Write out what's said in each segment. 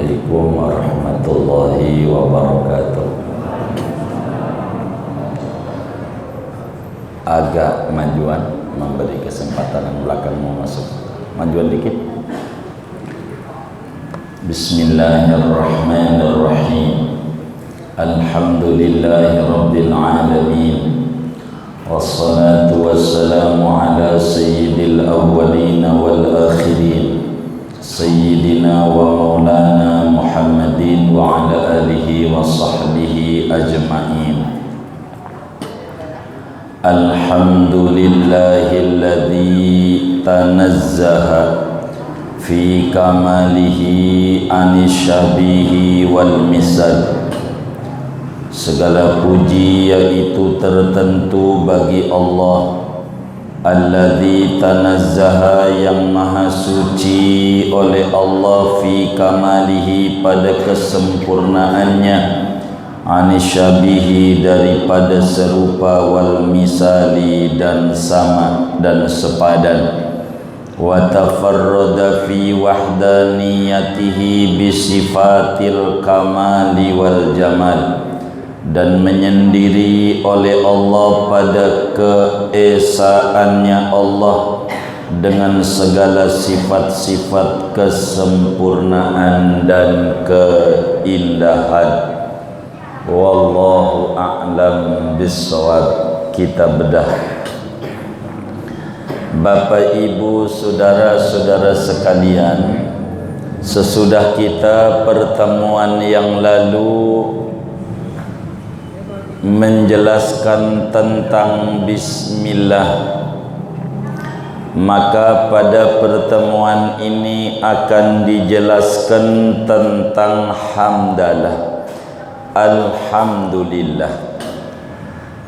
Assalamualaikum warahmatullahi wabarakatuh. Agak majuan, memberi kesempatan yang belakang mau masuk. Majuan dikit. Bismillahirrahmanirrahim. Alhamdulillahi rabbil alamin. Wassalatu wassalamu ala sayyidil awwalin wal akhirin, Sayyidina wa maulana Muhammadin wa ala alihi wa sahbihi ajma'in. Alhamdulillahilladzi tanazzaha fi kamalihi anisyabihi wal misal. Segala puji yaitu tertentu bagi Allah alladzi tanazzaha, yang maha suci oleh Allah, fi kamalihi pada kesempurnaannya, anisyabihi daripada serupa, wal misali dan sama dan sepadan, wa tafarrada fi wahdaniyatihi bisifatil kamali wal jamal, dan menyendiri oleh Allah pada keesaannya Allah dengan segala sifat-sifat kesempurnaan dan keindahan. Wallahu a'lam bissawab. Kita bedah. Bapak, Ibu, saudara-saudara sekalian, sesudah kita pertemuan yang lalu menjelaskan tentang bismillah, maka pada pertemuan ini akan dijelaskan tentang hamdalah, alhamdulillah.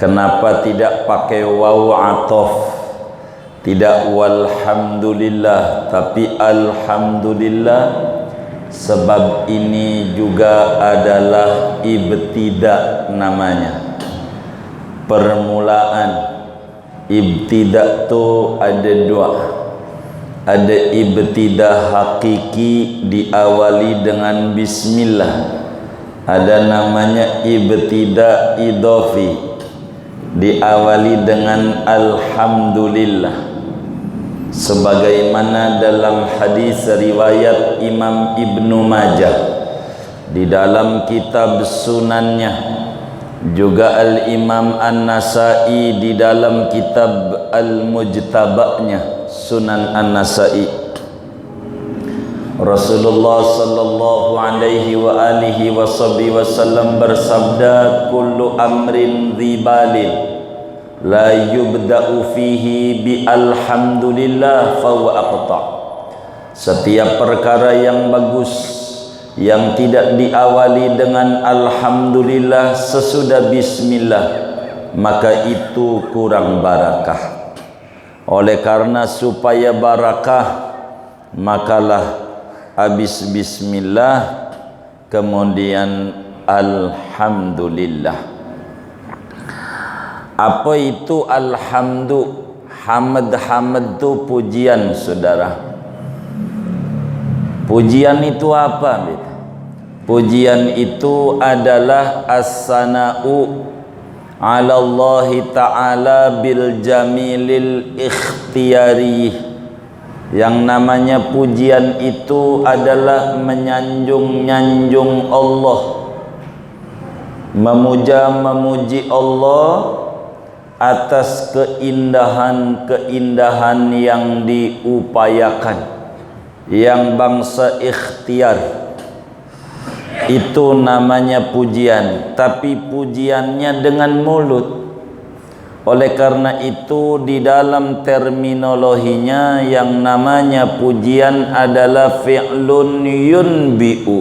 Kenapa tidak pakai waw atof, tidak walhamdulillah, tapi alhamdulillah? Sebab ini juga adalah ibtida namanya, permulaan. Ibtida tu ada dua. Ada ibtida hakiki, diawali dengan bismillah. Ada namanya ibtida idofi, diawali dengan alhamdulillah. Sebagaimana dalam hadis riwayat Imam Ibnu Majah di dalam kitab sunannya, juga Al-Imam An-Nasai di dalam kitab Al-Mujtaba'nya, Sunan An-Nasai. Rasulullah sallallahu alaihi wa alihi wasallam bersabda, kullu amrin dhibalin la yubda'u fihi bi alhamdulillah fahuwa aqta'. Setiap perkara yang bagus yang tidak diawali dengan alhamdulillah sesudah bismillah, maka itu kurang barakah. Oleh karena supaya barakah, makalah habis bismillah kemudian alhamdulillah. Apa itu alhamdu? Hamd itu pujian, saudara. Pujian itu apa? Pujian itu adalah as-sana'u ala Allah ta'ala bil jamilil ikhtiyari. Yang namanya pujian itu adalah menyanjung-nyanjung Allah, memuja-memuji Allah atas keindahan-keindahan yang diupayakan, yang bangsa ikhtiar. Itu namanya pujian, tapi pujiannya dengan mulut. Oleh karena itu di dalam terminologinya yang namanya pujian adalah fi'lun yunbi'u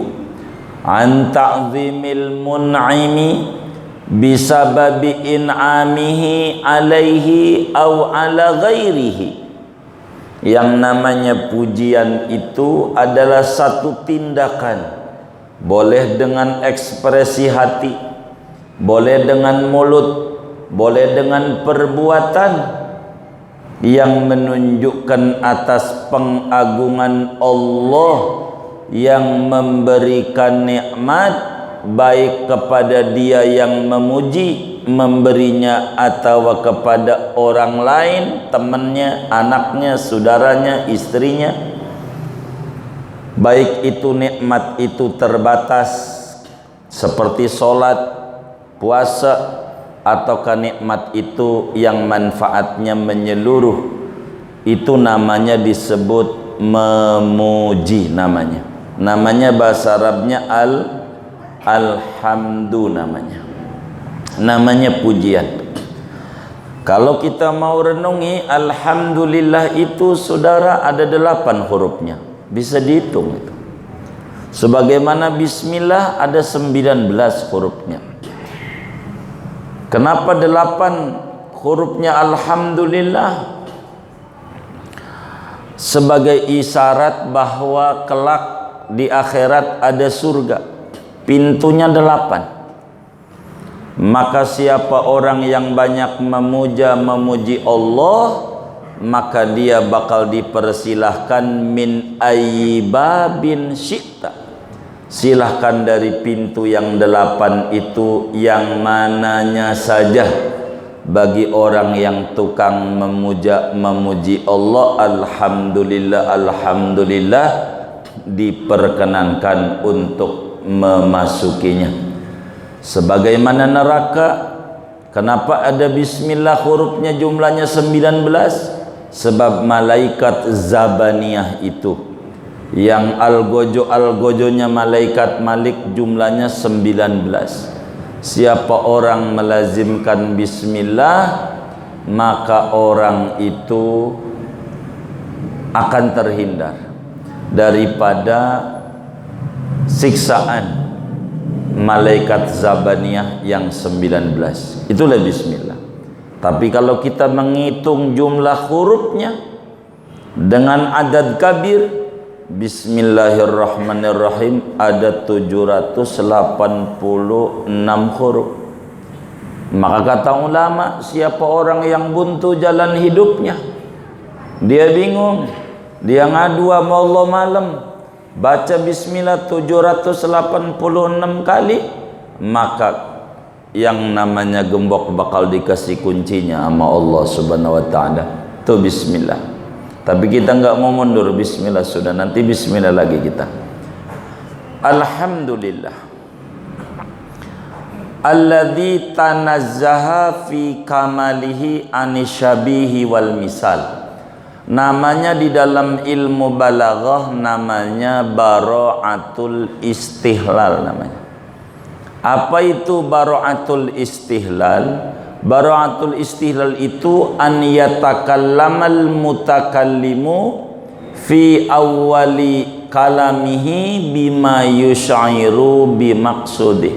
an ta'zimil mun'imi bisababi in'amihi alaihi au ala ghairihi. Yang namanya pujian itu adalah satu tindakan, boleh dengan ekspresi hati, boleh dengan mulut, boleh dengan perbuatan, yang menunjukkan atas pengagungan Allah yang memberikan nikmat, baik kepada dia yang memuji memberinya atau kepada orang lain, temannya, anaknya, saudaranya, istrinya, baik itu nikmat itu terbatas seperti sholat, puasa, ataukah nikmat itu yang manfaatnya menyeluruh, itu namanya disebut memuji. Namanya bahasa Arabnya alhamdu, namanya pujian. Kalau kita mau renungi, alhamdulillah itu saudara ada 8 hurufnya, bisa dihitung itu. Sebagaimana bismillah ada 19 hurufnya. Kenapa 8 hurufnya alhamdulillah? Sebagai isyarat bahwa kelak di akhirat ada surga, pintunya 8. Maka siapa orang yang banyak memuji Allah, maka dia bakal dipersilahkan min ayyibabin syi'ta, silahkan dari pintu yang 8 itu yang mananya saja. Bagi orang yang tukang memuji Allah, alhamdulillah, alhamdulillah, diperkenankan untuk memasukinya. Sebagaimana neraka, kenapa ada bismillah hurufnya jumlahnya 19? Sebab malaikat Zabaniyah itu, yang algojo-algojonya malaikat Malik jumlahnya 19. Siapa orang melazimkan bismillah, maka orang itu akan terhindar daripada siksaan malaikat Zabaniyah yang 19. Itulah bismillah. Tapi kalau kita menghitung jumlah hurufnya dengan adad kabir, bismillahirrahmanirrahim, ada 786 huruf. Maka kata ulama, siapa orang yang buntu jalan hidupnya, dia bingung, dia ngadu sama Allah malam, baca bismillah 786 kali, maka yang namanya gembok bakal dikasih kuncinya sama Allah subhanahu wa ta'ala. Itu bismillah. Tapi kita enggak mau mundur, bismillah sudah, nanti bismillah lagi kita. Alhamdulillah alladzi tanazzaha fi kamalihi anisyabihi wal misal. Namanya di dalam ilmu balaghah namanya bara'atul istihlal namanya. Apa itu bara'atul istihlal? Bara'atul istihlal itu an yatakallamal mutakallimu fi awwali kalamihi bima yushairu bimaqsudih.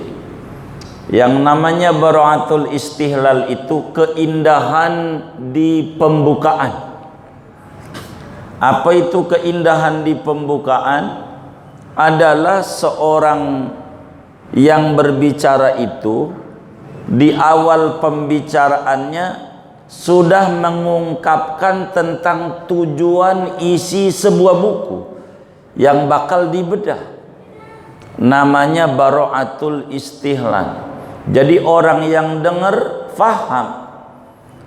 Yang namanya bara'atul istihlal itu keindahan di pembukaan. Apa itu keindahan di pembukaan? Adalah seorang yang berbicara itu di awal pembicaraannya sudah mengungkapkan tentang tujuan isi sebuah buku yang bakal dibedah. Namanya bara'atul istihlal. Jadi orang yang dengar faham.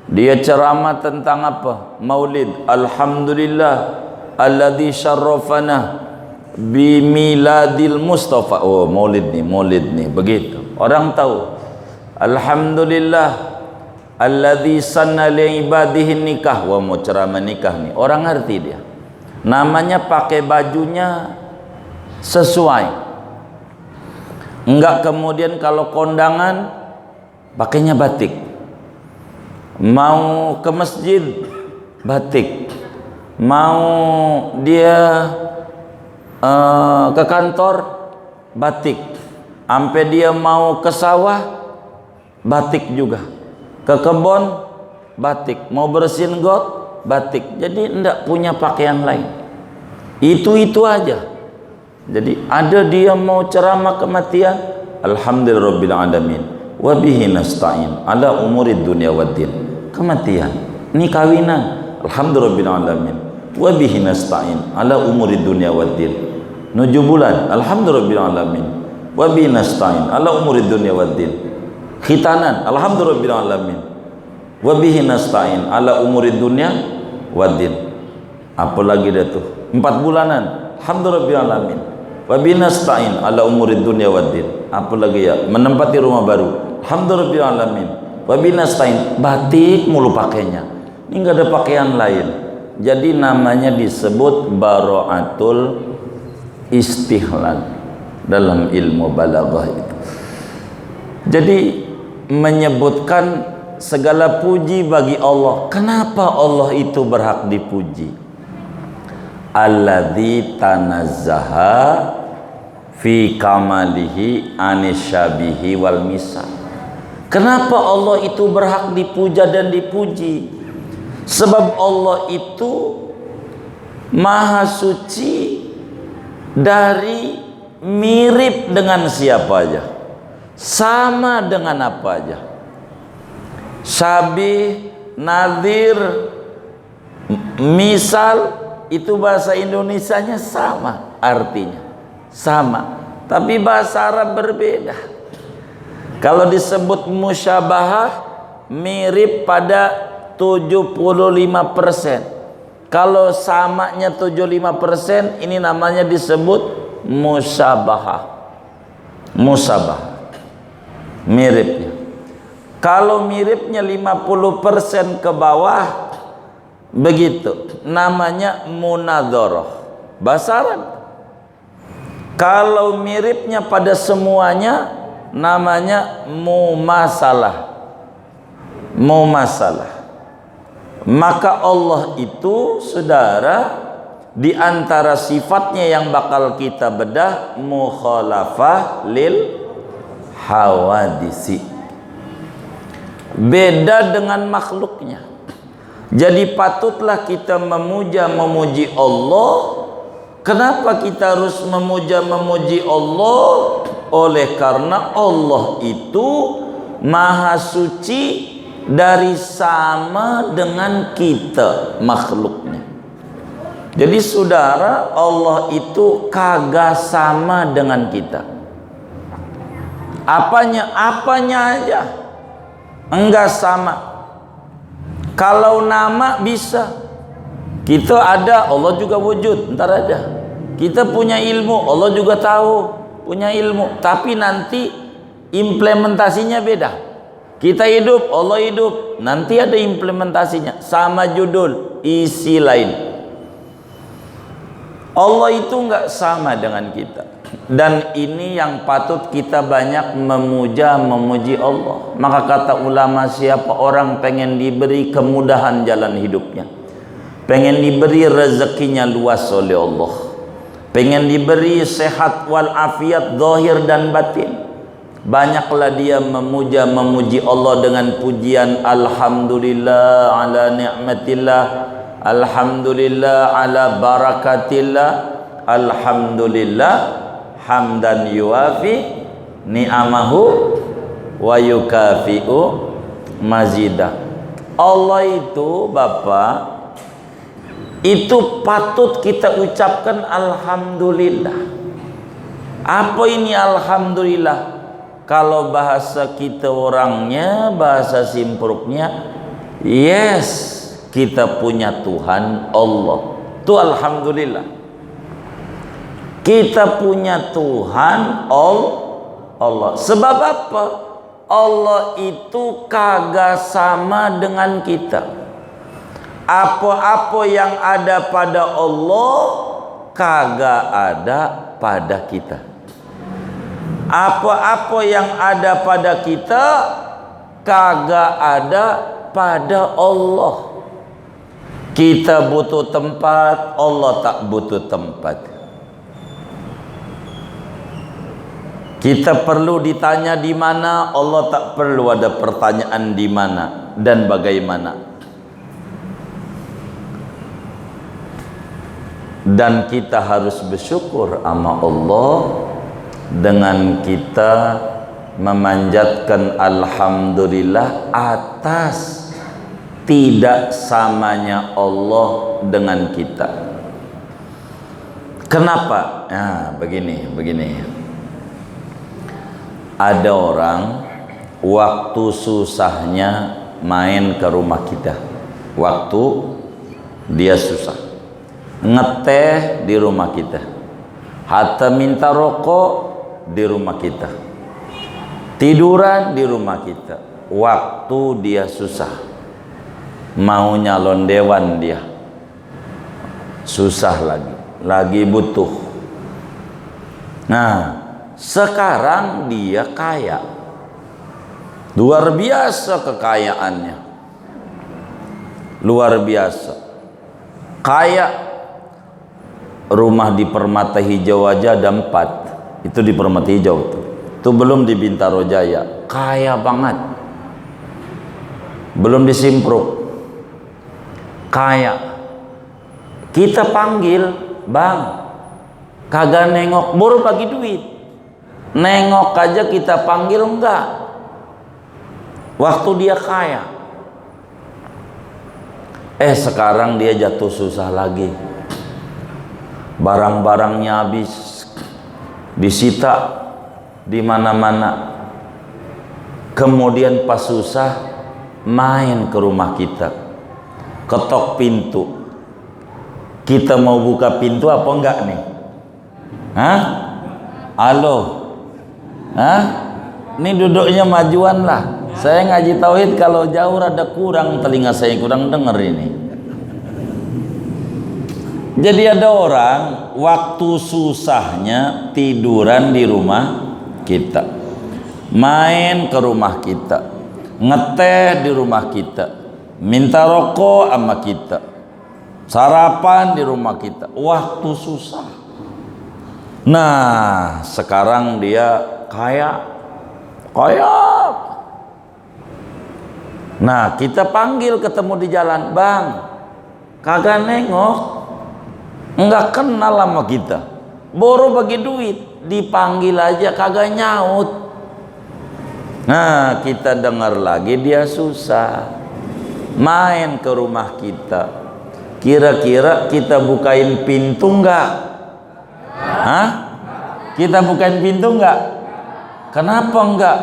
Dia ceramah tentang apa? Maulid. Alhamdulillah alladzi syarrafana bi miladil Mustafa. Oh, maulid nih, begitu. Orang tahu. Alhamdulillah alladzi sanna li ibadihi nikah. Wah, mau ceramah nikah nih, orang ngerti dia. Namanya pakai bajunya sesuai, enggak kemudian kalau kondangan pakainya batik, mau ke masjid batik, mau dia ke kantor batik, sampai dia mau ke sawah batik juga, ke kebun batik, mau bersihin got batik. Jadi tidak punya pakaian lain, itu aja. Jadi ada dia mau ceramah kematian, alhamdulillahirabbil alamin wa bihi nasta'in ala umurid dunya waddin. Kematian, ini kawinan, alhamdulillahirabbil alamin wa bihi nasta'in ala umurid dunya waddin. 7 bulan, alhamdulillah alamin. Wa bihi nasta'in ala umurid dunya waddin. Khitanan, alhamdulillah alamin. Wa bihi nasta'in ala umurid dunya waddin. Apalagi dah tuh 4 bulanan, alhamdulillah alamin. Wa bihi nasta'in ala umurid dunya waddin. Apalagi ya, menempati rumah baru, alhamdulillah alamin. Wa bihi nasta'in, batik mulu pakainya. Ini enggak ada pakaian lain. Jadi namanya disebut bara'atul istihlal dalam ilmu balaghah itu. Jadi menyebutkan segala puji bagi Allah. Kenapa Allah itu berhak dipuji? Alladzi tanazzaha fi kamalihi anisyabihi wal misal. Kenapa Allah itu berhak dipuja dan dipuji? Sebab Allah itu maha suci dari mirip dengan siapa aja, sama dengan apa aja. Syabih, nadhir, misal, itu bahasa Indonesianya sama artinya, sama, tapi bahasa Arab berbeda. Kalau disebut musyabahah, mirip pada 75%. Kalau samanya 75%, ini namanya disebut musyabahah. Musyabahah, miripnya. Kalau miripnya 50% ke bawah, begitu, namanya munadharah, bahasa Arab. Kalau miripnya pada semuanya, namanya mumasalah. Mumasalah. Maka Allah itu, saudara, di antara sifatnya yang bakal kita bedah, mukhalafah lil hawadisi, beda dengan makhluknya. Jadi patutlah kita memuji Allah. Kenapa kita harus memuji Allah? Oleh karena Allah itu maha suci dari sama dengan kita makhluknya. Jadi saudara, Allah itu kagak sama dengan kita. Apanya aja enggak sama. Kalau nama bisa, kita ada, Allah juga wujud, ntar ada. Kita punya ilmu, Allah juga tahu punya ilmu, tapi nanti implementasinya beda. Kita hidup, Allah hidup, nanti ada implementasinya, sama judul, isi lain. Allah itu enggak sama dengan kita. Dan ini yang patut kita banyak memuji Allah. Maka kata ulama, siapa orang pengen diberi kemudahan jalan hidupnya, pengen diberi rezekinya luas oleh Allah, pengen diberi sehat wal afiat zahir dan batin, banyaklah dia memuji Allah dengan pujian alhamdulillah ala ni'matillah, alhamdulillah ala barakatillah, alhamdulillah hamdan yuafi ni'amahu wa yukafi'u mazidah. Allah itu Bapak, itu patut kita ucapkan alhamdulillah. Apa ini alhamdulillah? Kalau bahasa kita orangnya, bahasa simpruknya, yes, kita punya Tuhan Allah. Itu alhamdulillah. Kita punya Tuhan Allah. Sebab apa? Allah itu kagak sama dengan kita. Apa-apa yang ada pada Allah kagak ada pada kita. Apa-apa yang ada pada kita kagak ada pada Allah. Kita butuh tempat, Allah tak butuh tempat. Kita perlu ditanya di mana, Allah tak perlu ada pertanyaan di mana dan bagaimana. Dan kita harus bersyukur sama Allah dengan kita memanjatkan alhamdulillah atas tidak samanya Allah dengan kita. Kenapa? Nah, begini. Ada orang waktu susahnya main ke rumah kita. Waktu dia susah, ngeteh di rumah kita, hatta minta rokok di rumah kita, tiduran di rumah kita. Waktu dia susah, mau nyalon dewan dia susah lagi butuh. Nah, sekarang dia kaya, luar biasa kekayaannya, luar biasa kaya. Rumah di Permata Hijau aja ada 4, itu di Permata Hijau tuh belum di Bintaro Jaya, kaya banget, belum di Simpruk, kaya. Kita panggil, bang, kagak nengok, baru bagi duit. Nengok aja kita panggil enggak. Waktu dia kaya. Sekarang dia jatuh susah lagi. Barang-barangnya habis, disita di mana-mana. Kemudian pas susah main ke rumah kita, ketok pintu. Kita mau buka pintu apa enggak nih? Hah? Halo? Hah? Ini duduknya majuan lah. Saya ngaji tauhid kalau jauh rada kurang, telinga saya kurang denger ini. Jadi ada orang waktu susahnya tiduran di rumah kita, main ke rumah kita, ngeteh di rumah kita, minta rokok sama kita, sarapan di rumah kita, waktu susah. Nah, sekarang dia kaya. Nah, kita panggil ketemu di jalan, bang, kagak nengok, enggak kenal sama kita, baru bagi duit, dipanggil aja kagak nyaut. Nah, kita dengar lagi dia susah, main ke rumah kita. Kira-kira kita bukain pintu enggak? Hah? Kita bukain pintu enggak? Kenapa enggak?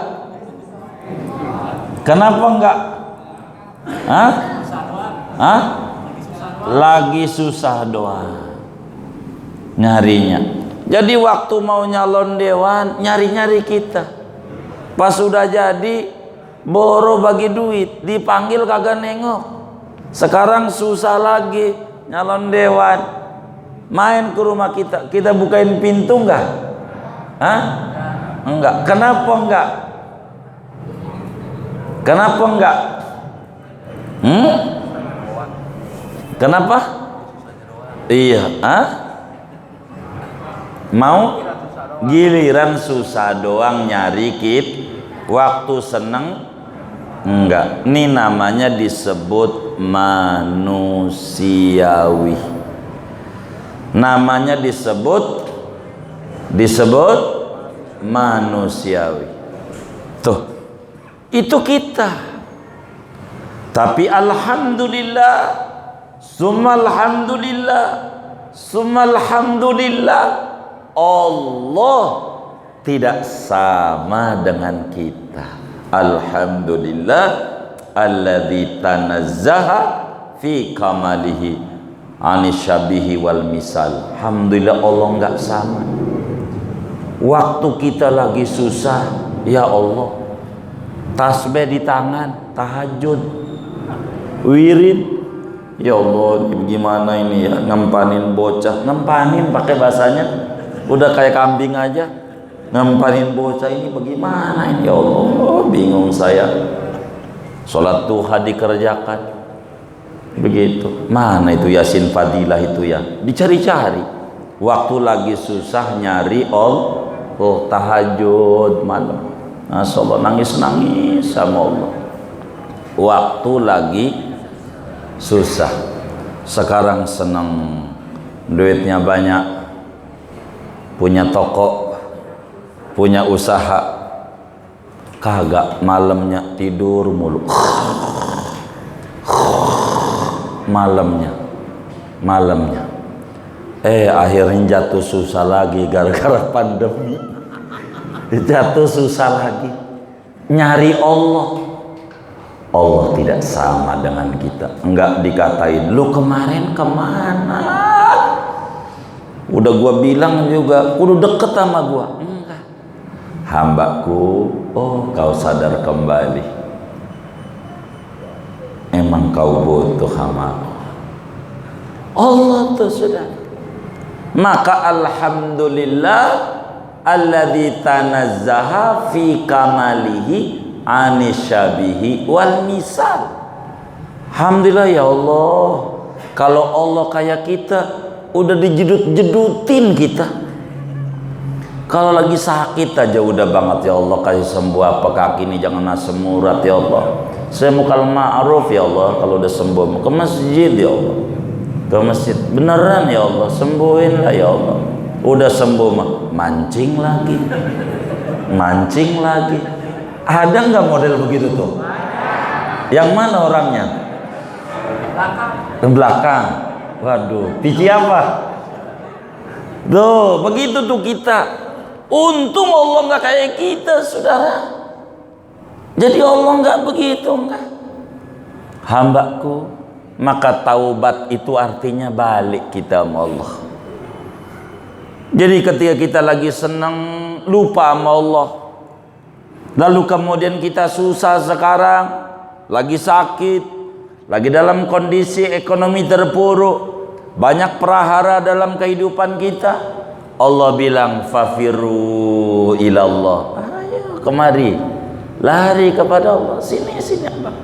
Kenapa enggak? Hah? Hah? Lagi susah doang nyarinya. Jadi waktu mau nyalon dewan nyari-nyari kita. Pas sudah jadi boro bagi duit, dipanggil kagak nengok. Sekarang susah lagi nyalon dewan, main ke rumah kita. Kita bukain pintu enggak? Hah? Enggak. Kenapa enggak? Kenapa enggak? Kenapa? Iya, mau giliran susah doang nyari kit, waktu seneng enggak. Ini namanya disebut manusiawi. Namanya disebut manusiawi. Tuh, itu kita. Tapi alhamdulillah, summalhamdulillah, Allah tidak sama dengan kita. Alhamdulillah alladzi tanazzaha fi kamalihi anisyabihi wal misal. Alhamdulillah Allah enggak sama. Waktu kita lagi susah, ya Allah, tasbih di tangan, tahajud, wirid, ya Allah, gimana ini ya, ngempanin bocah, ngempanin pakai bahasanya udah kayak kambing aja, ngempanin bocah ini bagaimana ini, ya Allah, bingung saya. Sholat duha dikerjakan begitu, mana itu Yasin Fadilah itu ya, dicari-cari. Waktu lagi susah nyari tahajud malam, Masya Allah, nangis-nangis sama Allah. Waktu lagi susah. Sekarang senang, duitnya banyak, punya toko, punya usaha, kagak, malamnya tidur mulu. Malamnya Akhirnya jatuh susah lagi gara-gara pandemi. Jatuh susah lagi. Nyari Allah. Allah tidak sama dengan kita. Enggak dikatain, lu kemarin kemana? Udah gua bilang juga, kudu deket sama gua. Enggak. Hambaku, oh kau sadar kembali. Emang kau butuh hamaku. Allah tuh sudah. Maka alhamdulillah alladzi tanazzaha fi kamalihi anisyabihi wal misal. Alhamdulillah ya Allah. Kalau Allah kayak kita udah dijedut-jedutin kita. Kalau lagi sakit aja udah banget, ya Allah kasih sembuh apa kaki ini, jangan asam urat ya Allah. Saya mau kalau ma'ruf ya Allah, kalau udah sembuh mau ke masjid ya Allah. Ke masjid beneran ya Allah, sembuhin lah ya Allah. Udah sembuh mah mancing lagi. Mancing lagi. Ada nggak model begitu tuh? Yang mana orangnya? Belakang. Belakang. Waduh, pici apa? Tuh, begitu tuh kita. Untung Allah nggak kayak kita, saudara. Jadi Allah nggak begitu, enggak. Hambaku, maka taubat itu artinya balik kita sama Allah. Jadi ketika kita lagi senang, lupa sama Allah. Lalu kemudian kita susah sekarang, lagi sakit, lagi dalam kondisi ekonomi terpuruk, banyak prahara dalam kehidupan kita. Allah bilang fafiru ilallah. Ayo kemari, lari kepada Allah. Sini abang.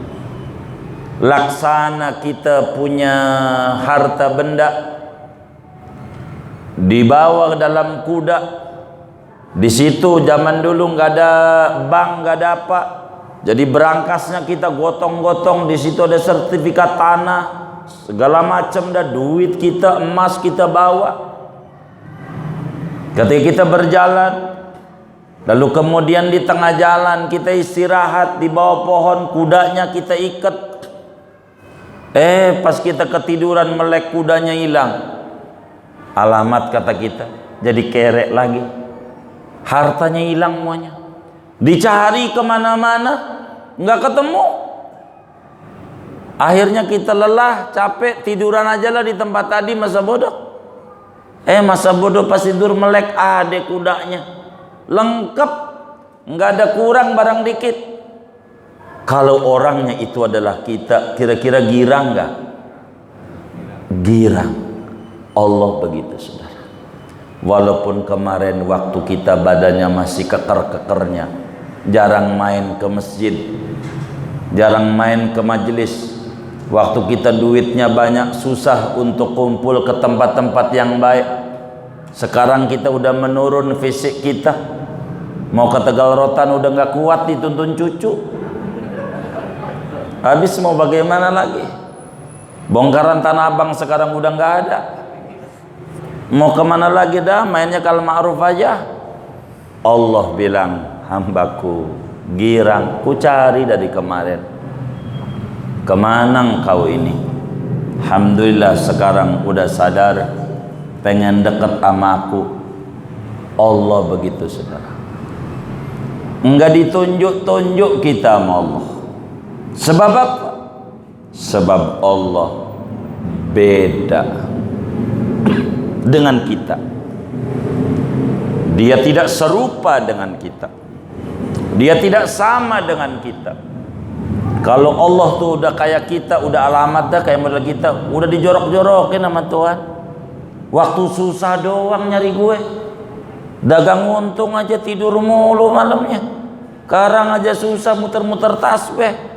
Laksana kita punya harta benda, dibawa dalam kuda. Di situ zaman dulu nggak ada bank, nggak ada apa. Jadi berangkasnya kita gotong-gotong. Di situ ada sertifikat tanah, segala macam, dah duit kita, emas kita bawa. Ketika kita berjalan, lalu kemudian di tengah jalan kita istirahat di bawah pohon, kudanya kita ikat. Pas kita ketiduran melek, kudanya hilang. Alamat kata kita, jadi kerek lagi. Hartanya hilang semuanya. Dicari kemana-mana, nggak ketemu. Akhirnya kita lelah, capek, tiduran aja lah di tempat tadi, masa bodoh. Masa bodoh pas tidur melek, ada kudanya. Lengkap, nggak ada kurang barang dikit. Kalau orangnya itu adalah kita, kira-kira girang nggak? Girang. Allah begitu, saudara. Walaupun kemarin waktu kita badannya masih keker-kekernya, jarang main ke masjid, jarang main ke majelis. Waktu kita duitnya banyak, susah untuk kumpul ke tempat-tempat yang baik. Sekarang kita udah menurun fisik kita. Mau ke Tegal Rotan udah nggak kuat dituntun cucu. Habis mau bagaimana lagi? Bongkaran Tanah Abang sekarang udah nggak ada. Mau kemana lagi dah? Mainnya kalau ma'ruf aja. Allah bilang, hambaku girang, ku cari dari kemarin. Kemana engkau ini? Alhamdulillah sekarang udah sadar, pengen deket sama aku. Allah begitu, saudara. Enggak ditunjuk-tunjuk kita sama Allah. Sebab apa? Sebab Allah beda dengan kita. Dia tidak serupa dengan kita. Dia tidak sama dengan kita. Kalau Allah tuh udah kayak kita, udah alamat dah kayak model kita, udah dijorok-jorokin sama Tuhan. Waktu susah doang nyari gue. Dagang untung aja tidur mulu malamnya. Sekarang aja susah muter-muter tasbih.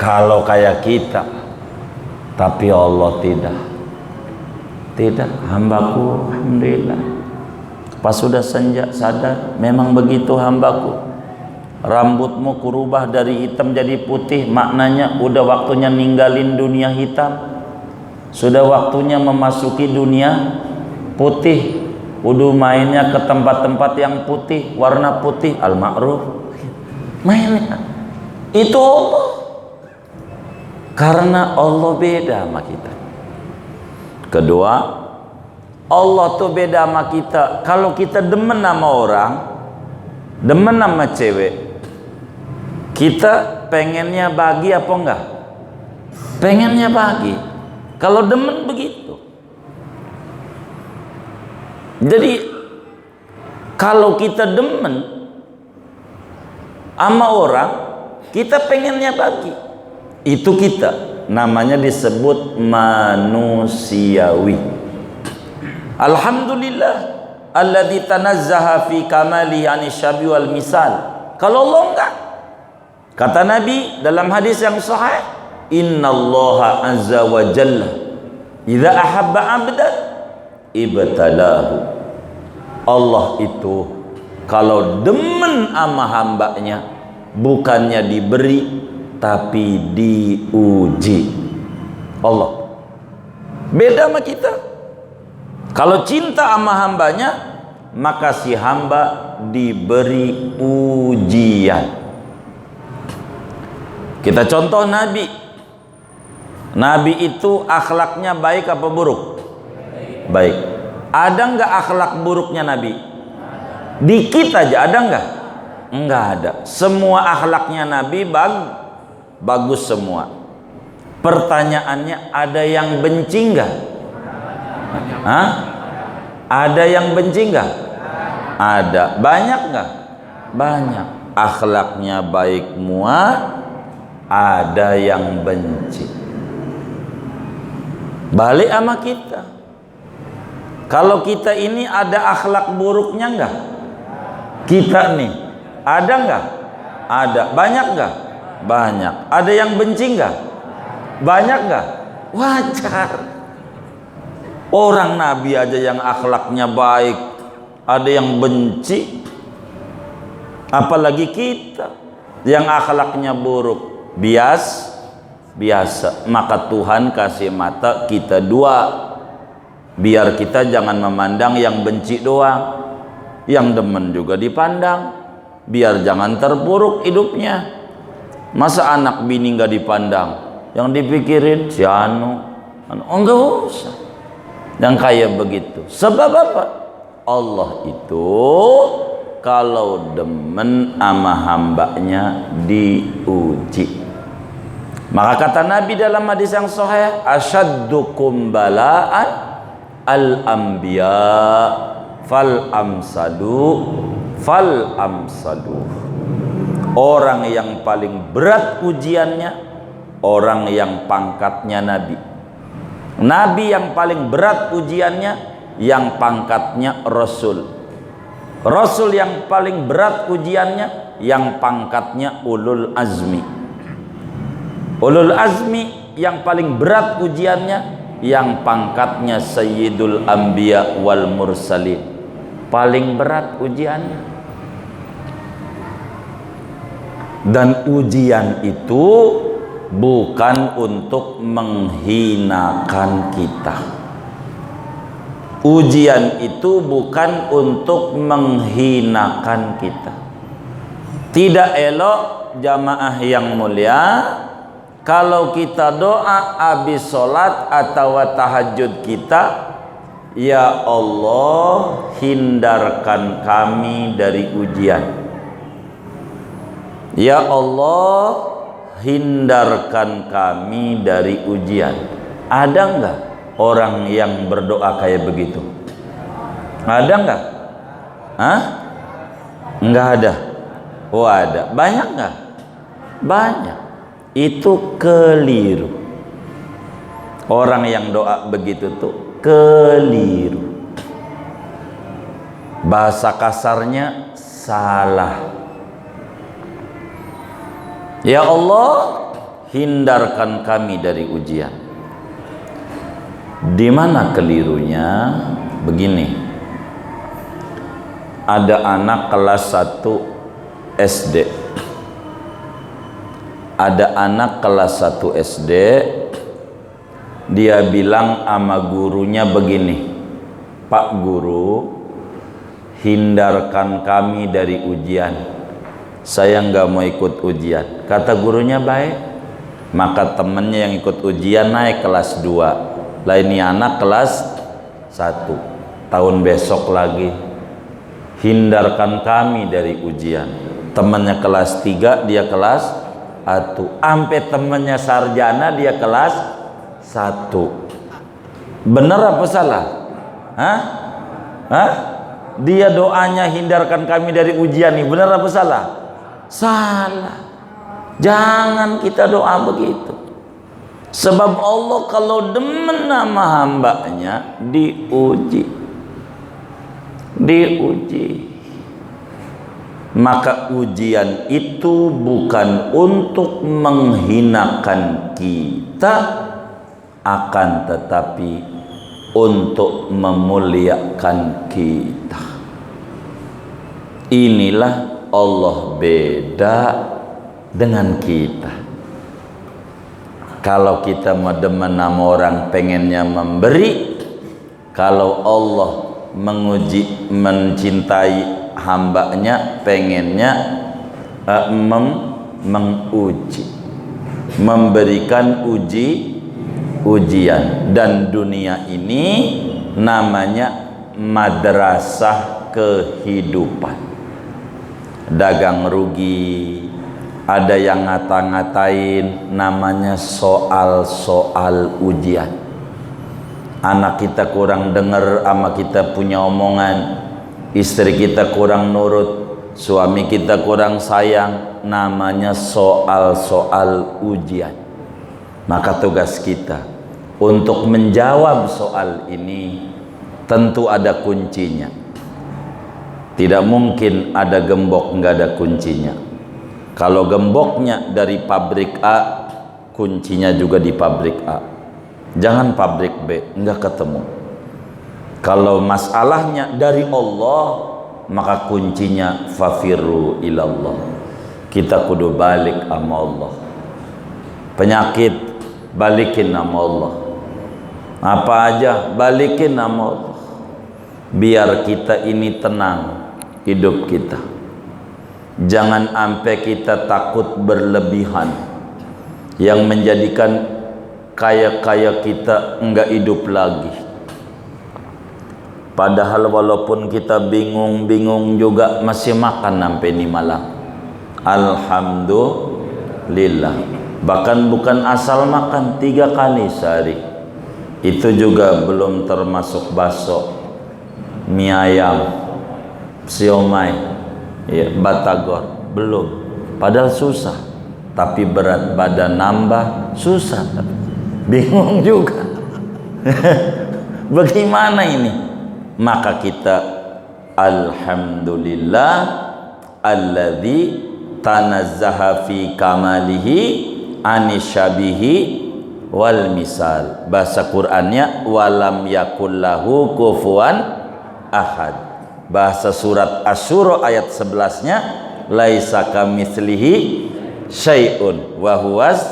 Kalau kayak kita, tapi Allah tidak. Tidak, hambaku alhamdulillah. Pas sudah senja sadar, memang begitu hambaku. Rambutmu kurubah dari hitam jadi putih, maknanya udah waktunya ninggalin dunia hitam. Sudah waktunya memasuki dunia putih. Udah mainnya ke tempat-tempat yang putih, warna putih, al-ma'ruf. Mainnya itu Allah. Karena Allah beda sama kita. Kedua, Allah tuh beda sama kita. Kalau kita demen sama orang, demen sama cewek, kita pengennya bagi apa enggak? Pengennya bagi. Kalau demen begitu. Jadi kalau kita demen sama orang, kita pengennya bagi. Itu kita, namanya disebut manusiawi. Alhamdulillah alladzi tanazzaha fi kamali anisyabi wal misal. Kalau Allah enggak, kata Nabi dalam hadis yang sahih, innallaha azza wa jalla idza ahabba 'abdan ibtalahu. Allah itu kalau demen sama hambanya, bukannya diberi tapi diuji. Allah beda sama kita. Kalau cinta sama hambanya, maka si hamba diberi ujian. Kita contoh Nabi. Nabi itu akhlaknya baik apa buruk? Baik. Ada nggak akhlak buruknya Nabi? Dikit aja, ada nggak? Enggak ada. Semua akhlaknya Nabi bagus semua. Pertanyaannya, ada yang benci nggak? Hah? Ada yang benci nggak? Ada. Banyak nggak? Banyak. Akhlaknya baik semua, ada yang benci. Balik sama kita. Kalau kita ini ada akhlak buruknya nggak? Kita nih ada nggak? Ada. Banyak nggak? Banyak. Ada yang benci nggak? Banyak nggak? Wajar. Orang Nabi aja yang akhlaknya baik, ada yang benci, apalagi kita yang akhlaknya buruk. Biasa. Maka Tuhan kasih mata kita dua, biar kita jangan memandang yang benci doang, yang demen juga dipandang, biar jangan terpuruk hidupnya. Masa anak bini nggak dipandang, yang dipikirin si anu enggak usah, yang kayak begitu. Sebab apa? Allah itu kalau demen sama hambanya diuji. Maka kata Nabi dalam hadis yang sahih, asyaddukum bala'an al-anbiya fal amsadu. Orang yang paling berat ujiannya orang yang pangkatnya Nabi. Nabi yang paling berat ujiannya yang pangkatnya Rasul. Rasul yang paling berat ujiannya yang pangkatnya ulul azmi. Ulul azmi yang paling berat ujiannya yang pangkatnya Sayyidul Anbiya wal Mursalin. Paling berat ujiannya. Dan ujian itu bukan untuk menghinakan kita. Ujian itu bukan untuk menghinakan kita. Tidak elok jamaah yang mulia kalau kita doa habis sholat atau tahajud kita, ya Allah hindarkan kami dari ujian. Ya Allah hindarkan kami dari ujian. Ada enggak orang yang berdoa kayak begitu? Ada enggak? Hah? Enggak ada. Oh ada. Banyak enggak? Banyak. Itu keliru. Orang yang doa begitu tuh keliru. Bahasa kasarnya salah. Ya Allah hindarkan kami dari ujian. Di mana kelirunya? Begini. Ada anak kelas 1 SD. Ada anak kelas 1 SD, dia bilang sama gurunya begini, Pak Guru, hindarkan kami dari ujian. Saya nggak mau ikut ujian. Kata gurunya baik. Maka temennya yang ikut ujian naik kelas 2. Lah ini anak kelas 1. tahun besok lagi. Hindarkan kami dari ujian. Temannya kelas 3, dia kelas 1. Sampai temannya sarjana, dia kelas 1. Benar apa salah? Hah? Dia doanya hindarkan kami dari ujian nih, benar apa salah? Salah. Jangan kita doa begitu. Sebab Allah kalau demen nama hambanya diuji. Maka ujian itu bukan untuk menghinakan kita, akan tetapi untuk memuliakan kita. Inilah Allah beda dengan kita. Kalau kita mau demen nama orang pengennya memberi, kalau Allah mencintai hambanya pengennya menguji, memberikan ujian. Dan dunia ini namanya madrasah kehidupan. Dagang rugi, ada yang ngata-ngatain, namanya soal-soal ujian. Anak kita kurang dengar sama kita punya omongan, istri kita kurang nurut, suami kita kurang sayang, namanya soal-soal ujian. Maka tugas kita untuk menjawab soal ini tentu ada kuncinya. Tidak mungkin ada gembok nggak ada kuncinya. Kalau gemboknya dari pabrik A, kuncinya juga di pabrik A. Jangan pabrik B, nggak ketemu. Kalau masalahnya dari Allah, maka kuncinya fafirru ilallah. Kita kudu balik sama Allah. Penyakit, balikin nama Allah. Apa aja, balikin nama Allah. Biar kita ini tenang hidup kita. Jangan sampai kita takut berlebihan yang menjadikan kaya-kaya kita enggak hidup lagi. Padahal walaupun kita bingung-bingung juga masih makan sampai ini malam. Alhamdulillah. Bahkan bukan asal makan 3 kali sehari. Itu juga belum termasuk bakso, mie ayam, siomay, ya, batagor, belum. Padahal susah, tapi berat badan nambah susah. Bingung juga. Bagaimana ini? Maka kita alhamdulillah alladzi tanazzaha fi kamalihi anisyabihi wal misal. Bahasa Qur'annya walam yakullahu kufuwan ahad. Bahasa surat Asy-Syura ayat 11-nya laisa kamitslihi syai'un wa huwas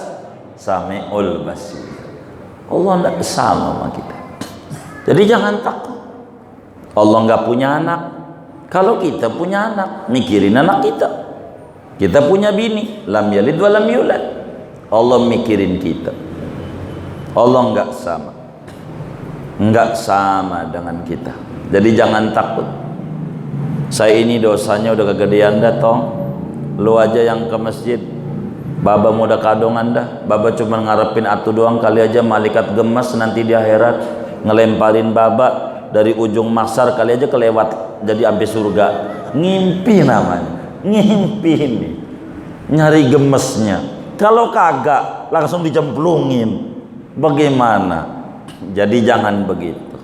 samiul basir. Allah tidak sama sama kita. Jadi jangan takut. Allah nggak punya anak. Kalau kita punya anak, mikirin anak kita. Kita punya bini, lam yalid wa lam yulad. Allah mikirin kita. Allah nggak sama dengan kita. Jadi jangan takut. Saya ini dosanya udah kegedean dah tong. Lu aja yang ke masjid, Baba muda kadongan dah. Baba cuma ngarepin atu doang, kali aja malaikat gemas nanti di akhirat ngelemparin Baba dari ujung maksar, kali aja kelewat jadi sampai surga. Ngimpi namanya, ngimpi ini, nyari gemesnya. Kalau kagak langsung dicemplungin, bagaimana? Jadi jangan begitu.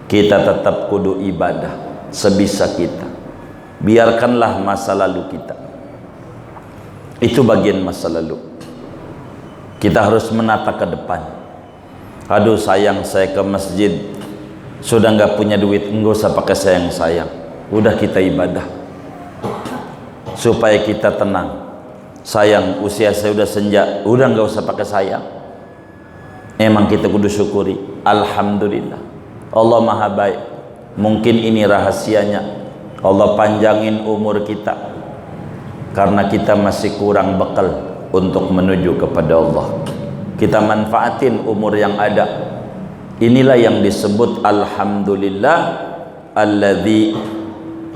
Kita tetap kudu ibadah sebisa kita. Biarkanlah masa lalu kita, itu bagian masa lalu. Kita harus menata ke depan. Aduh sayang, saya ke masjid sudah nggak punya duit, nggak usah pakai sayang-sayang. Udah kita ibadah supaya kita tenang. Sayang, usia saya udah senja, udah nggak usah pakai sayang. Emang kita kudu syukuri. Alhamdulillah, Allah maha baik. Mungkin ini rahasianya, Allah panjangin umur kita karena kita masih kurang bekal untuk menuju kepada Allah. Kita manfaatin umur yang ada. Inilah yang disebut alhamdulillah alladzi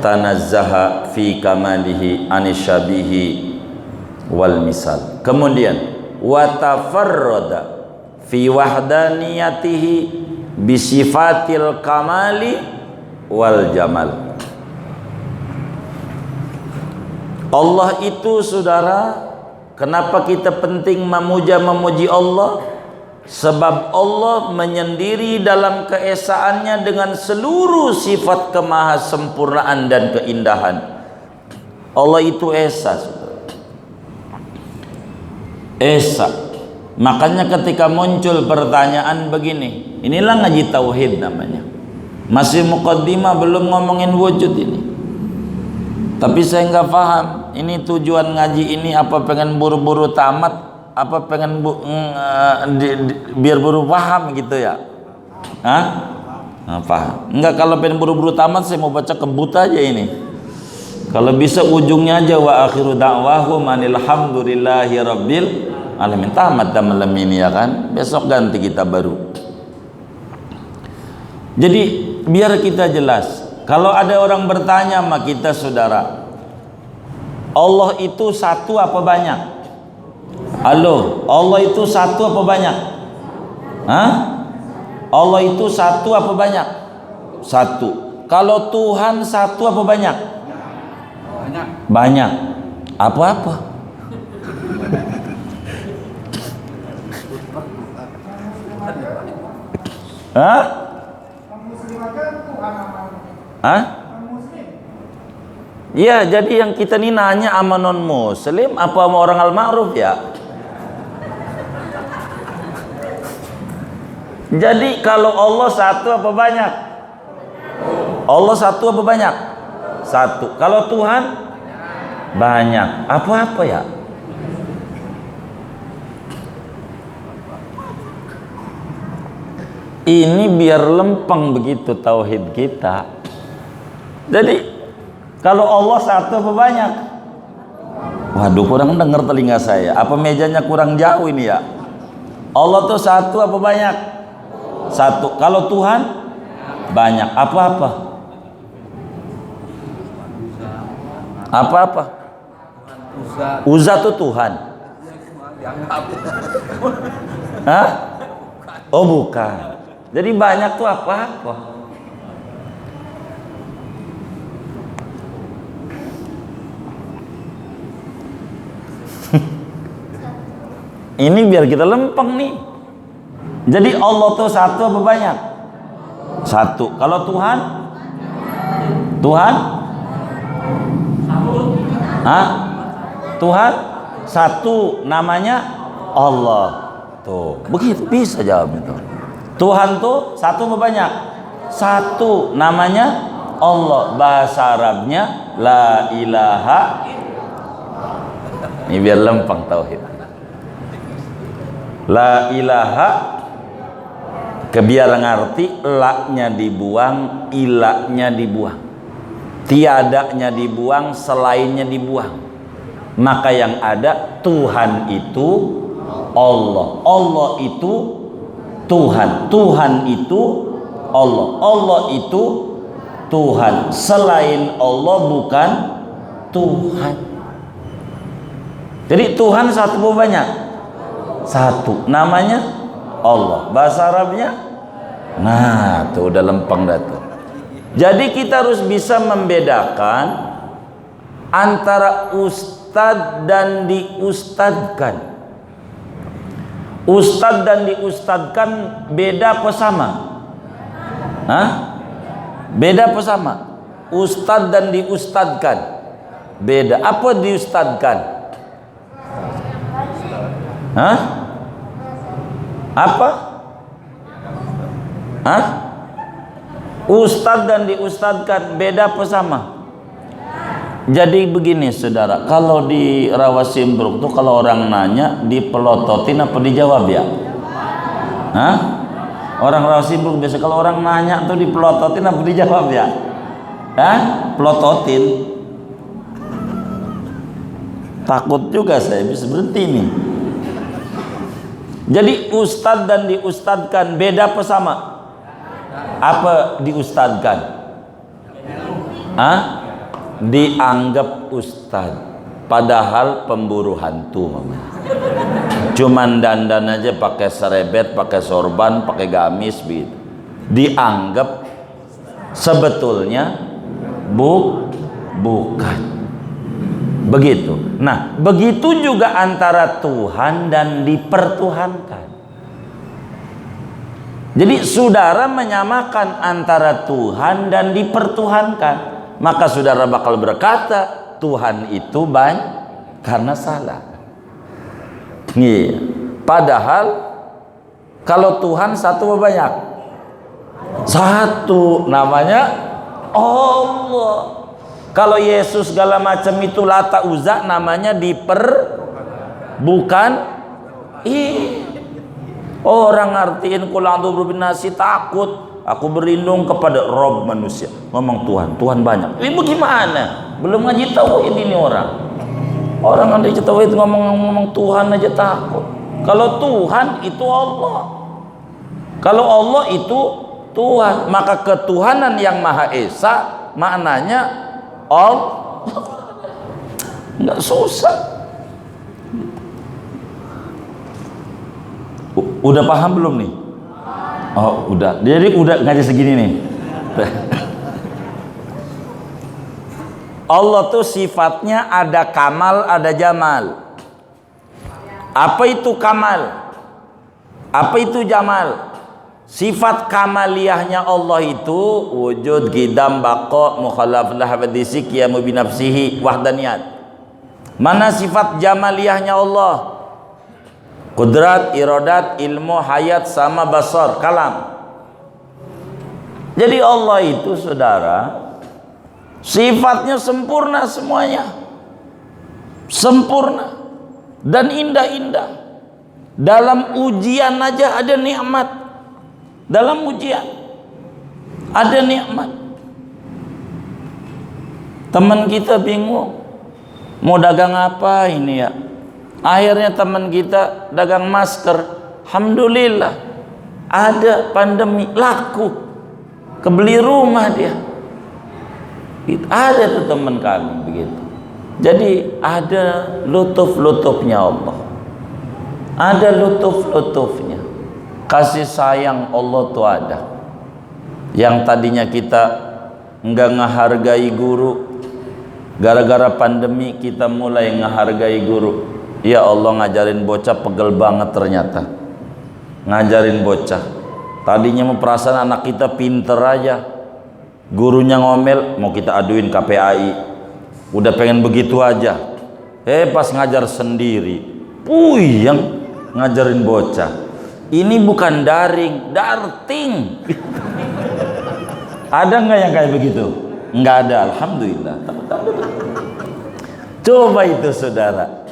tanazzaha fi kamalihi anisyabihi wal misal. Kemudian wa tafarrada fi wahdaniyatihi bisifatil kamali wal jamal. Allah itu, saudara, kenapa kita penting memuji Allah? Sebab Allah menyendiri dalam keesaannya dengan seluruh sifat kemahasempurnaan dan keindahan. Allah itu esa, saudara. Esa. Makanya ketika muncul pertanyaan begini, inilah ngaji tauhid namanya. Masih muqaddimah, belum ngomongin wujud ini. Tapi saya nggak paham, ini tujuan ngaji ini apa pengen buru-buru tamat, apa pengen biar buru paham gitu ya? Hah? Nah, paham. Enggak, kalau pengen buru-buru tamat saya mau baca kebut aja ini. Kalau bisa ujungnya aja wa akhiru da'wahum alhamdulillahi rabbil alamin. Tamat dah malam ini ya kan? Besok ganti kita baru. Jadi biar kita jelas. Kalau ada orang bertanya sama kita, saudara, Allah itu satu apa banyak? Halo, Allah itu satu apa banyak? Hah? Allah itu satu apa banyak? Satu. Kalau Tuhan satu apa banyak? Banyak. Banyak. Apa-apa? Hah? Hah? Ya, jadi yang kita ini nanya sama non muslim apa sama orang al-ma'ruf ya? Jadi kalau Allah satu apa banyak? Allah satu apa banyak? Satu. Kalau Tuhan banyak. Apa-apa ya? Ini biar lempeng begitu tauhid kita. Jadi kalau Allah satu apa banyak? Waduh, kurang dengar telinga saya. Apa mejanya kurang jauh ini ya? Allah tuh satu apa banyak? Satu. Kalau Tuhan banyak. Apa-apa? Apa-apa? Uzza tuh Tuhan. Hah? Oh bukan. Jadi banyak tuh apa-apa? Ini biar kita lempeng nih. Jadi Allah tuh satu apa banyak? Satu. Kalau Tuhan? Tuhan? Hah? Tuhan? Satu. Namanya Allah. Tuh. Begitu bisa jawab itu. Tuhan tuh satu apa banyak? Satu. Namanya Allah. Bahasa Arabnya la ilaha. Ini biar lempeng tauhid. La ilaha, kebiar ngerti, la-nya dibuang, ilahnya dibuang, tiadanya dibuang, selainnya dibuang. Maka yang ada Tuhan itu Allah, Allah itu Tuhan, Tuhan itu Allah, Allah itu Tuhan. Selain Allah bukan Tuhan. Jadi Tuhan satu banyak? Satu. Namanya Allah. Bahasa Arabnya? Nah, tuh udah lempeng dah tuh. Jadi kita harus bisa membedakan antara ustadz dan diustadkan. Ustadz dan diustadkan beda apa sama? Hah? Beda apa sama? Ustadz dan diustadkan beda. Apa diustadkan? Hah? Apa? Hah? Ustadz dan diustadkan beda apa sama? Jadi begini saudara, kalau di Rawasimbruk tuh kalau orang nanya dipelototin apa dijawab ya? Hah? Orang Rawasimbruk biasa kalau orang nanya tuh dipelototin apa dijawab ya? Hah? Pelototin. Takut juga saya bisa berhenti nih. Jadi ustadz dan diustadkan beda apa sama? Apa diustadkan? Ah, dianggap ustad, padahal pemburu hantu mamanya. Cuman dandan aja pakai serebet, pakai sorban, pakai gamis gitu. Dianggap sebetulnya bukan. Begitu. Nah, begitu juga antara Tuhan dan dipertuhankan. Jadi saudara menyamakan antara Tuhan dan dipertuhankan, maka saudara bakal berkata Tuhan itu banyak karena salah. Iya. Padahal kalau Tuhan satu banyak, satu namanya Allah. Kalau Yesus segala macam itu Lata Uzza namanya bukan. Orang ngertiin qul a'udzu binnasi takut, aku berlindung kepada Rob manusia. Ngomong Tuhan banyak. Ini bagaimana? Belum ngaji tauhid ini orang. Orang yang ngaji tauhid ngomong Tuhan aja takut. Kalau Tuhan itu Allah. Kalau Allah itu Tuhan, maka ketuhanan yang Maha Esa maknanya Allah. Enggak susah. Udah paham belum nih? Oh, udah. Jadi udah ngaji segini nih. Allah tuh sifatnya ada kamal, ada jamal. Apa itu kamal? Apa itu jamal? Sifat kamaliyahnya Allah itu wujud, qidam, baqa, mukhalafah, hadisi, qiyamu binafsihi, wahdaniyat. Mana sifat jamaliyahnya Allah? Kudrat, iradat, ilmu, hayat, sama basar, kalam. Jadi Allah itu saudara sifatnya sempurna semuanya. Sempurna dan indah-indah. Dalam ujian aja ada nikmat. Dalam ujian ada nikmat. Teman kita bingung mau dagang apa ini ya. Akhirnya teman kita dagang masker. Alhamdulillah ada pandemi laku, kebeli rumah dia. Ada tuh teman kami begitu. Jadi ada lutuf-lutufnya Allah. Ada lutuf-lutufnya. Kasih sayang Allah tuh ada. Yang tadinya kita enggak ngehargai guru, gara-gara pandemi kita mulai ngehargai guru. Ya Allah, ngajarin bocah pegel banget ternyata. Ngajarin bocah. Tadinya mau perasaan anak kita pinter aja. Gurunya ngomel, mau kita aduin KPAI. Udah pengen begitu aja. Pas ngajar sendiri, puyeng ngajarin bocah. Ini bukan daring, darting. Ada nggak yang kayak begitu? Nggak ada, alhamdulillah. Coba itu saudara.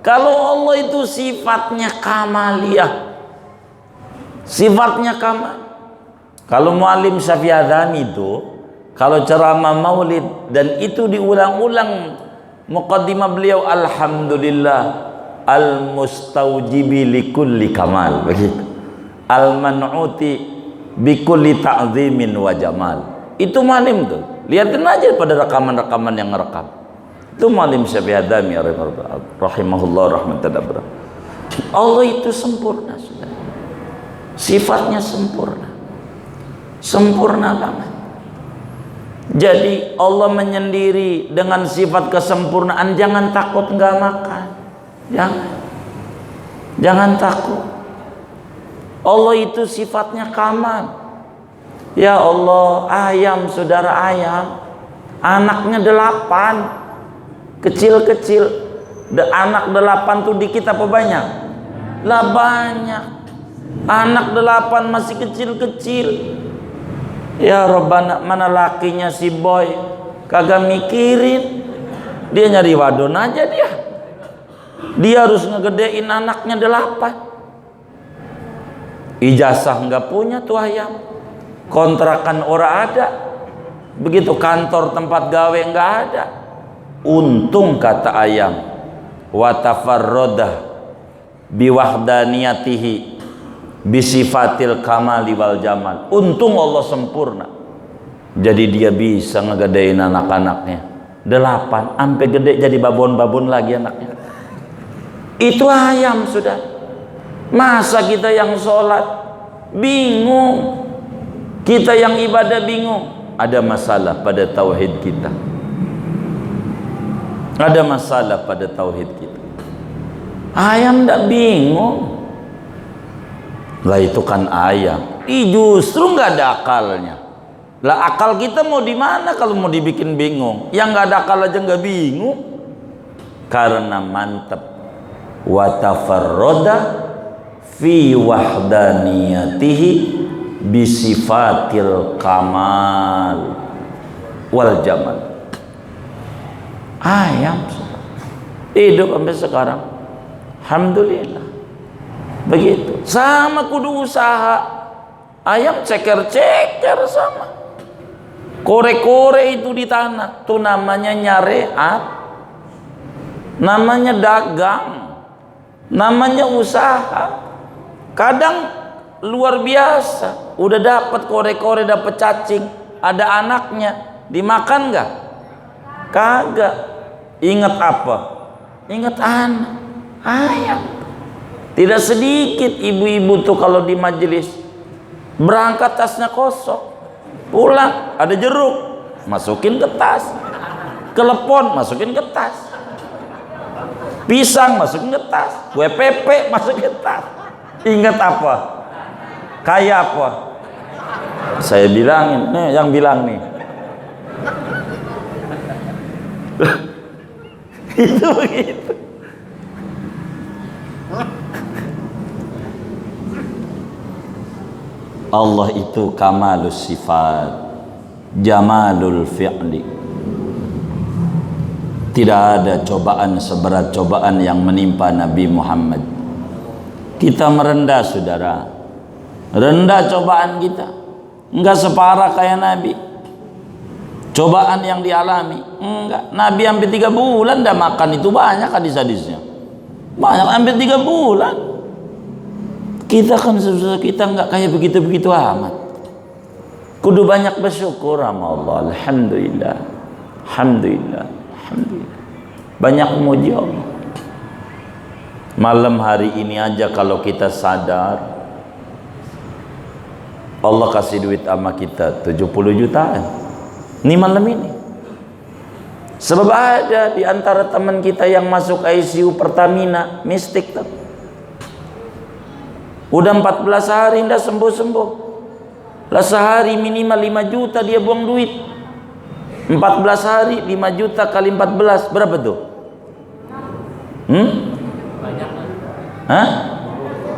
Kalau Allah itu sifatnya kamaliyah, sifatnya kamal. Kalau muallim Syafi'adhani itu, kalau ceramah maulid dan itu diulang-ulang muqaddimah beliau, alhamdulillah al-mustaujibi likulli kamal, begitu. Al-man'uti bikulli ta'zimin wa jamal. Itu muallim tuh. Lihatin aja pada rekaman-rekaman yang ngerekam. Itu muallim Syafi'adhani rahimahullah rahmatan abra. Allah itu sempurna sudah. Sifatnya sempurna. Sempurna banget. Jadi Allah menyendiri dengan sifat kesempurnaan. Jangan takut nggak makan. Jangan takut. Allah itu sifatnya kamal. Ya Allah, ayam, saudara ayam, anaknya 8, kecil-kecil. Anak 8 tuh dikit apa banyak? Lah banyak. Anak 8 masih kecil-kecil. Ya Rabbana, mana lakinya si boy kagak mikirin. Dia nyari wadon aja dia. Dia harus ngegedein anaknya 8. Ijazah nggak punya tuh ayam. Kontrakan ora ada. Begitu kantor tempat gawe nggak ada. Untung kata ayam, wa tafarrodah biwahdaniyatihi bisifatil kamali wal jamal. Untung Allah sempurna. Jadi dia bisa ngegedein anak-anaknya 8 sampai gede jadi babon-babon lagi anaknya. Itu ayam sudah. Masa kita yang sholat bingung, kita yang ibadah bingung? Ada masalah pada tauhid kita. Ada masalah pada tauhid kita. Ayam ndak bingung. Lah itu kan ayam. Justru nggak ada akalnya. Lah akal kita mau di mana kalau mau dibikin bingung? Yang nggak ada akal aja nggak bingung. Karena mantap. Wa tafarroda fi wahdaniyatihi bisifatil kamal wal jamal. Ayam hidup sampai sekarang, alhamdulillah. Begitu. Sama kudu usaha. Ayam ceker-ceker sama. Kore-kore itu di tanah, itu namanya nyareat, namanya dagang, namanya usaha. Kadang luar biasa, udah dapat kore-kore, dapat cacing, ada anaknya, dimakan nggak? Kagak. Ingat apa? Ingat anak, ayam. Tidak sedikit ibu-ibu tuh kalau di majelis berangkat tasnya kosong, pulang ada jeruk, masukin ke tas, kelepon masukin ke tas, pisang masukin ke tas, kue pepe masukin ke tas. Ingat apa? Kayak apa? Saya bilangin, nih yang bilang nih. Itu begitu. Allah itu kamalus sifat, jamalul fi'li. Tidak ada cobaan seberat cobaan yang menimpa Nabi Muhammad. Kita merendah saudara, rendah cobaan kita, enggak separah kayak Nabi. Cobaan yang dialami enggak. Nabi hampir 3 bulan dah makan, itu banyak hadis-hadisnya, banyak, hampir 3 bulan. Kita kan susah, kita enggak kayak begitu-begitu amat. Kudu banyak bersyukur sama Allah. Alhamdulillah, alhamdulillah, alhamdulillah. Banyak memuji Allah. Malam hari ini aja kalau kita sadar Allah kasih duit sama kita 70 jutaan. Ini malam ini. Sebab ada di antara teman kita yang masuk ICU Pertamina, mistik tuh. Udah 14 hari ndak sembuh-sembuh. Lah sehari minimal 5 juta dia buang duit. 14 hari 5 juta kali 14 berapa tuh? Hah?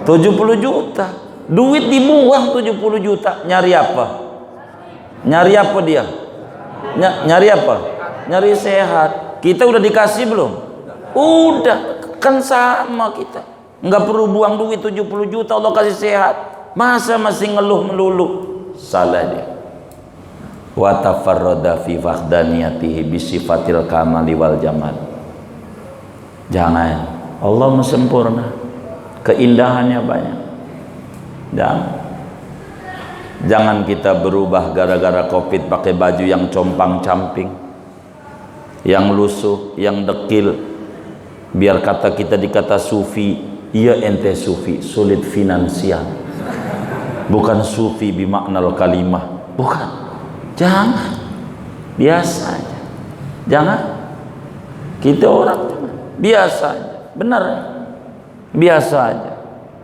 70 juta. Duit dibuang 70 juta. Nyari apa? Nyari apa dia? Nyari apa? Nyari sehat. Kita udah dikasih belum? Udah, kan sama kita. Enggak perlu buang duit 70 juta, Allah kasih sehat. Masa masih ngeluh melulu? Salah dia. Wa tafarrada fi wahdaniyatihi bi sifatil kamali wal jamal. Jangan. Allah sempurna. Keindahannya banyak. Jangan kita berubah gara-gara Covid pakai baju yang compang-camping, yang lusuh, yang dekil. Biar kata kita dikata sufi. Iya ente sufi, sulit finansial. Bukan sufi bimaknal kalimah. Bukan. Jangan. Biasa aja. Jangan. Kita orang biasa aja. Benar. Biasa aja.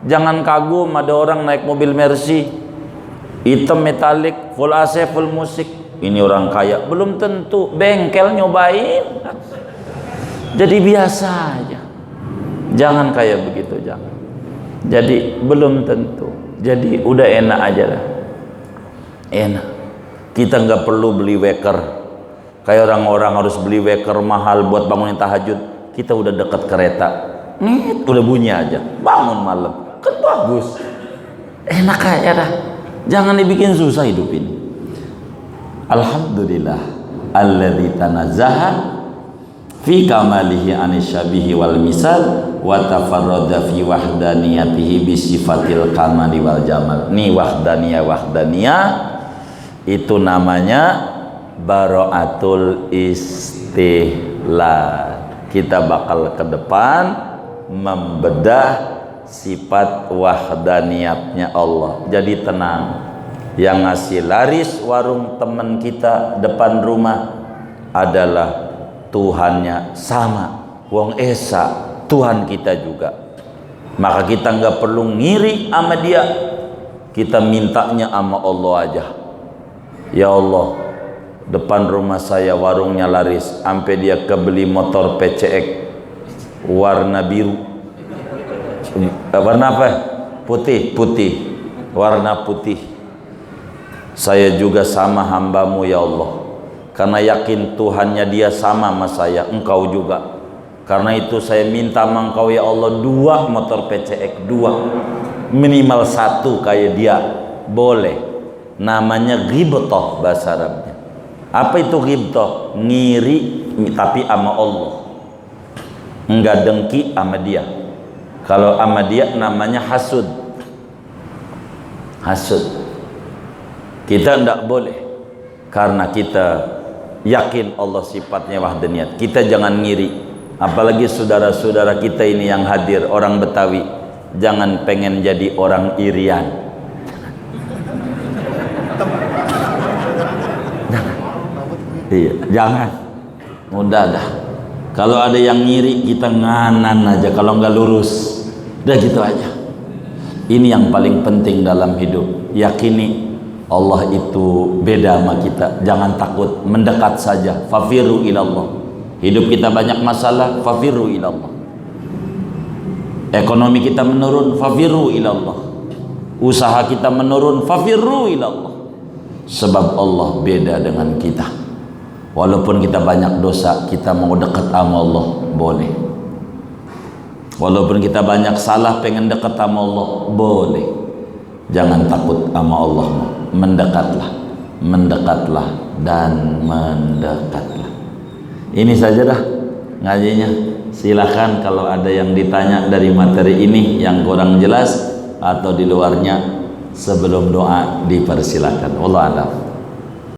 Jangan kagum ada orang naik mobil Mercy hitam metalik, full AC, full musik. Ini orang kaya. Belum tentu. Bengkel nyobain. Jadi biasa aja. Jangan kayak begitu, jangan. Jadi belum tentu. Jadi udah enak aja lah. Enak. Kita nggak perlu beli waker. Kayak orang-orang harus beli waker mahal buat bangunin tahajud. Kita udah dekat kereta. Nih, udah bunyi aja. Bangun malam. Kan bagus. Enak aja dah. Jangan dibikin susah hidup ini. Alhamdulillah. Alladzi tanazzaha fi kamalihi anisyabihi wal misal wa tafarrada fi wahdaniyatihi bi sifatil kamali wal jamal. Nih wahdaniyah Itu namanya bara'atul istihlal. Kita bakal ke depan membedah sifat wahdaniyatnya Allah. Jadi tenang. Yang ngasih laris warung teman kita depan rumah adalah Tuhannya sama. Wong Esa Tuhan kita juga. Maka kita nggak perlu ngiri sama dia. Kita mintanya sama Allah aja. Ya Allah, depan rumah saya warungnya laris, sampai dia kebeli motor PCX warna biru. Warna apa? Putih, putih. Warna putih. Saya juga sama hambamu ya Allah. Karena yakin Tuhannya dia sama sama saya, engkau juga. Karena itu saya minta sama engkau ya Allah 2 motor PCX, 2. Minimal 1 kayak dia. Boleh. Namanya ghibtah bahasa Arabnya. Apa itu ghibtah? Ngiri tapi sama Allah. Enggak dengki sama dia. Kalau sama dia namanya hasud. Hasud. Kita enggak boleh. Karena kita yakin Allah sifatnya wahdaniyat. Kita jangan ngiri. Apalagi saudara-saudara kita ini yang hadir, orang Betawi, jangan pengen jadi orang irian. Iya, jangan. Mudah dah. Kalau ada yang ngiri, kita nganan aja. Kalau nggak lurus, udah gitu aja. Ini yang paling penting dalam hidup. Yakini Allah itu beda sama kita. Jangan takut, mendekat saja. Fafiru ilallah. Hidup kita banyak masalah, fafiru ilallah. Ekonomi kita menurun, fafiru ilallah. Usaha kita menurun, fafiru ilallah. Sebab Allah beda dengan kita. Walaupun kita banyak dosa, kita mau dekat sama Allah, boleh. Walaupun kita banyak salah, pengen dekat sama Allah, boleh. Jangan takut sama Allah. Mendekatlah, mendekatlah, dan mendekatlah. Ini saja dah ngajinya. Silakan kalau ada yang ditanya dari materi ini yang kurang jelas atau di luarnya, sebelum doa dipersilakan. Wallahu a'lam.